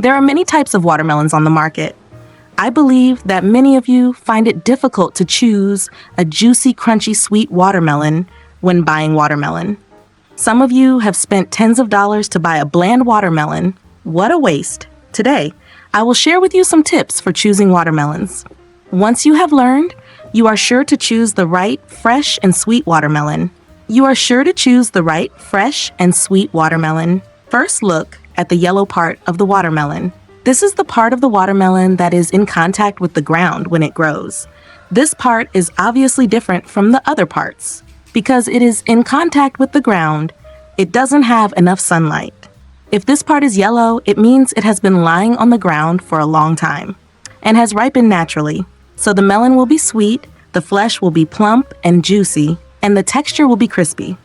There are many types of watermelons on the market. I believe that many of you find it difficult to choose a juicy, crunchy, sweet watermelon when buying watermelon. Some of you have spent tens of dollars to buy a bland watermelon. What a waste! Today, I will share with you some tips for choosing watermelons. Once you have learned, you are sure to choose the right, fresh, and sweet watermelon. You are sure to choose the right, fresh, and sweet watermelon. First, look at the yellow part of the watermelon. This is the part of the watermelon that is in contact with the ground when it grows. This part is obviously different from the other parts. Because it is in contact with the ground, it doesn't have enough sunlight. If this part is yellow, it means it has been lying on the ground for a long time and has ripened naturally. So the melon will be sweet, the flesh will be plump and juicy, and the texture will be crispy.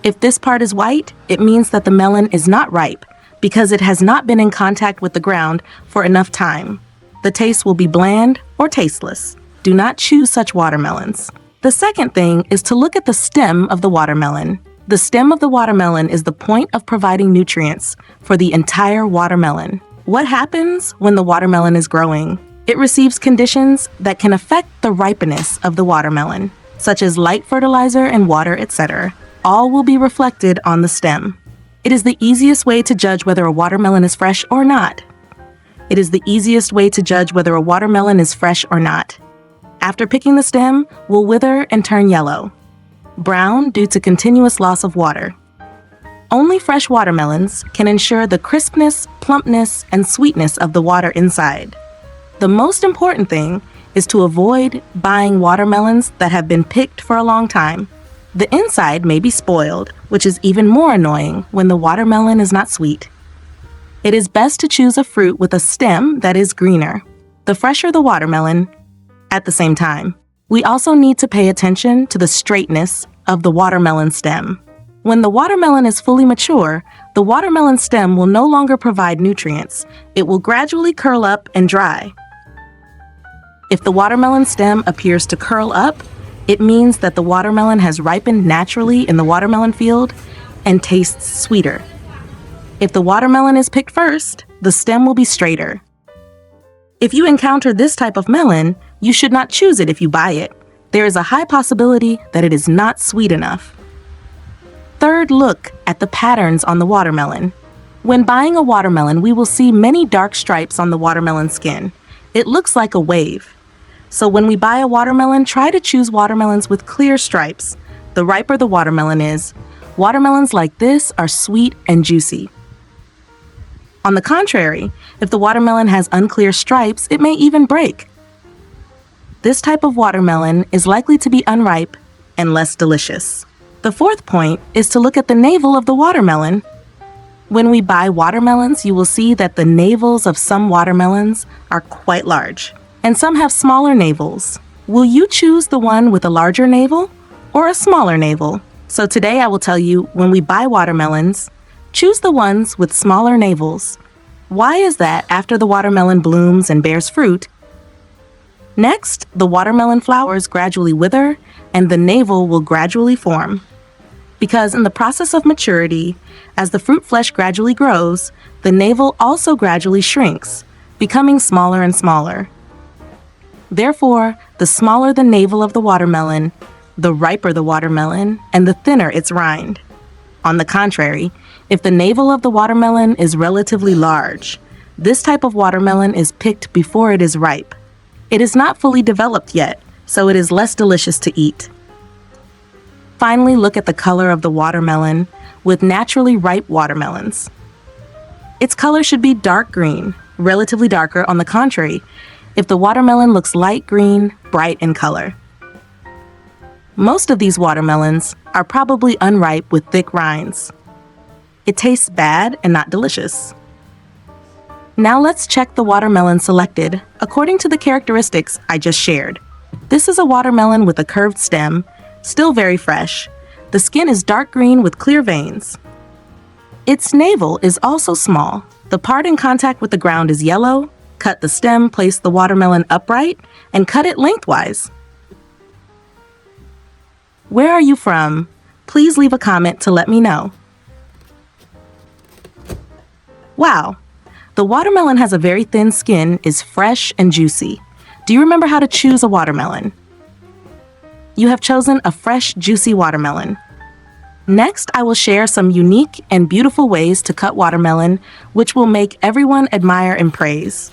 If this part is white, it means that the melon is not ripe because it has not been in contact with the ground for enough time. The taste will be bland or tasteless. Do not choose such watermelons. The second thing is to look at the stem of the watermelon. The stem of the watermelon is the point of providing nutrients for the entire watermelon. What happens when the watermelon is growing? It receives conditions that can affect the ripeness of the watermelon, such as light fertilizer and water, etc. All will be reflected on the stem. It is the easiest way to judge whether a watermelon is fresh or not. It is the easiest way to judge whether a watermelon is fresh or not. After picking the stem, will wither and turn yellow, brown due to continuous loss of water. Only fresh watermelons can ensure the crispness, plumpness, and sweetness of the water inside. The most important thing is to avoid buying watermelons that have been picked for a long time. The inside may be spoiled, which is even more annoying when the watermelon is not sweet. It is best to choose a fruit with a stem that is greener. The fresher the watermelon, at the same time, we also need to pay attention to the straightness of the watermelon stem. When the watermelon is fully mature, the watermelon stem will no longer provide nutrients. It will gradually curl up and dry. If the watermelon stem appears to curl up, it means that the watermelon has ripened naturally in the watermelon field and tastes sweeter. If the watermelon is picked first, the stem will be straighter. If you encounter this type of melon, you should not choose it if you buy it. There is a high possibility that it is not sweet enough. Third, look at the patterns on the watermelon. When buying a watermelon, we will see many dark stripes on the watermelon skin. It looks like a wave. So when we buy a watermelon, try to choose watermelons with clear stripes. The riper the watermelon is, watermelons like this are sweet and juicy. On the contrary, if the watermelon has unclear stripes, it may even break. This type of watermelon is likely to be unripe and less delicious. The fourth point is to look at the navel of the watermelon. When we buy watermelons, you will see that the navels of some watermelons are quite large, and some have smaller navels. Will you choose the one with a larger navel or a smaller navel? So today I will tell you, when we buy watermelons, choose the ones with smaller navels. Why is that? After the watermelon blooms and bears fruit, next, the watermelon flowers gradually wither and the navel will gradually form. Because in the process of maturity, as the fruit flesh gradually grows, the navel also gradually shrinks, becoming smaller and smaller. Therefore, the smaller the navel of the watermelon, the riper the watermelon, and the thinner its rind. On the contrary, if the navel of the watermelon is relatively large, this type of watermelon is picked before it is ripe. It is not fully developed yet, so it is less delicious to eat. Finally, look at the color of the watermelon with naturally ripe watermelons. Its color should be dark green, relatively darker on the contrary, if the watermelon looks light green, bright in color. Most of these watermelons are probably unripe with thick rinds. It tastes bad and not delicious. Now let's check the watermelon selected according to the characteristics I just shared. This is a watermelon with a curved stem, still very fresh. The skin is dark green with clear veins. Its navel is also small. The part in contact with the ground is yellow. Cut the stem, place the watermelon upright, and cut it lengthwise. Where are you from? Please leave a comment to let me know. Wow, The watermelon has a very thin skin, is fresh and juicy. Do you remember how to choose a watermelon? You have chosen a fresh, juicy watermelon. Next, I will share some unique and beautiful ways to cut watermelon, which will make everyone admire and praise.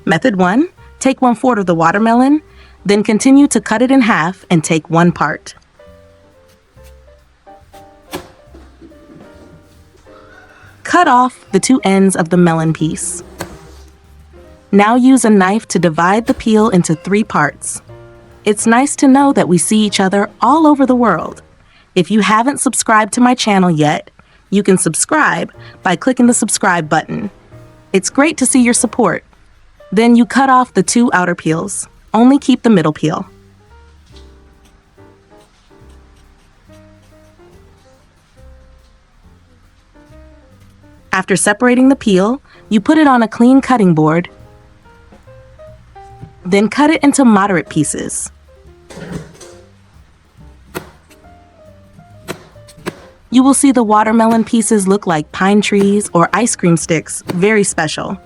Method 1. Take 1/4 of the watermelon, then continue to cut it in half and take 1 part. Cut off the 2 ends of the melon piece. Now use a knife to divide the peel into 3 parts. It's nice to know that we see each other all over the world. If you haven't subscribed to my channel yet, you can subscribe by clicking the subscribe button. It's great to see your support. Then you cut off the 2 outer peels. Only keep the middle peel. After separating the peel, you put it on a clean cutting board. Then cut it into moderate pieces. You will see the watermelon pieces look like pine trees or ice cream sticks, very special.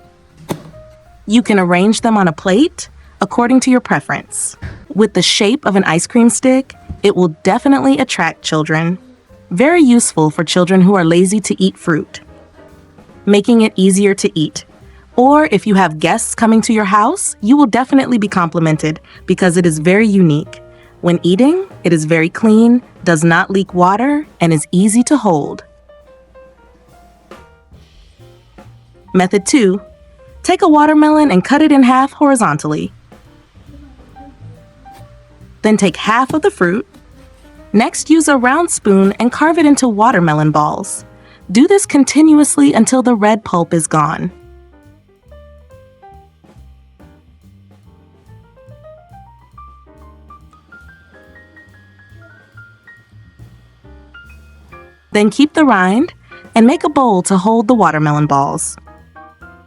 You can arrange them on a plate according to your preference. With the shape of an ice cream stick, it will definitely attract children. Very useful for children who are lazy to eat fruit, making it easier to eat. Or if you have guests coming to your house, you will definitely be complimented because it is very unique. When eating, it is very clean, does not leak water, and is easy to hold. Method 2. Take a watermelon and cut it in half horizontally. Then take half of the fruit. Next, use a round spoon and carve it into watermelon balls. Do this continuously until the red pulp is gone. Then keep the rind and make a bowl to hold the watermelon balls.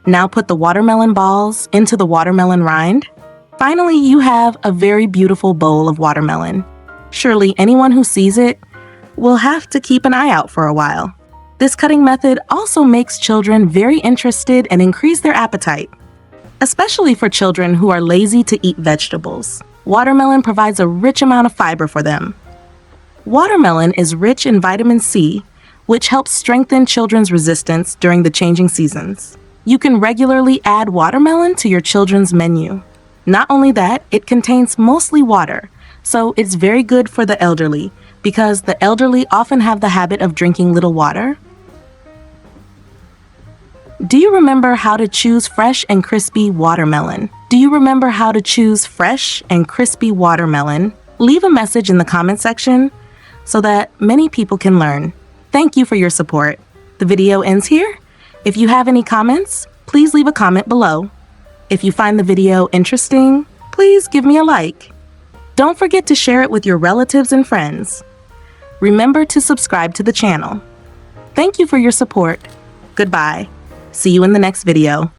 Now put the watermelon balls into the watermelon rind. Finally, you have a very beautiful bowl of watermelon. Surely anyone who sees it will have to keep an eye out for a while. This cutting method also makes children very interested and increase their appetite, especially for children who are lazy to eat vegetables. Watermelon provides a rich amount of fiber for them. Watermelon is rich in vitamin C, which helps strengthen children's resistance during the changing seasons. You can regularly add watermelon to your children's menu. Not only that, it contains mostly water, so it's very good for the elderly because the elderly often have the habit of drinking little water. Do you remember how to choose fresh and crispy watermelon? Do you remember how to choose fresh and crispy watermelon? Leave a message in the comment section so that many people can learn. Thank you for your support. The video ends here. If you have any comments, please leave a comment below. If you find the video interesting, please give me a like. Don't forget to share it with your relatives and friends. Remember to subscribe to the channel. Thank you for your support. Goodbye. See you in the next video.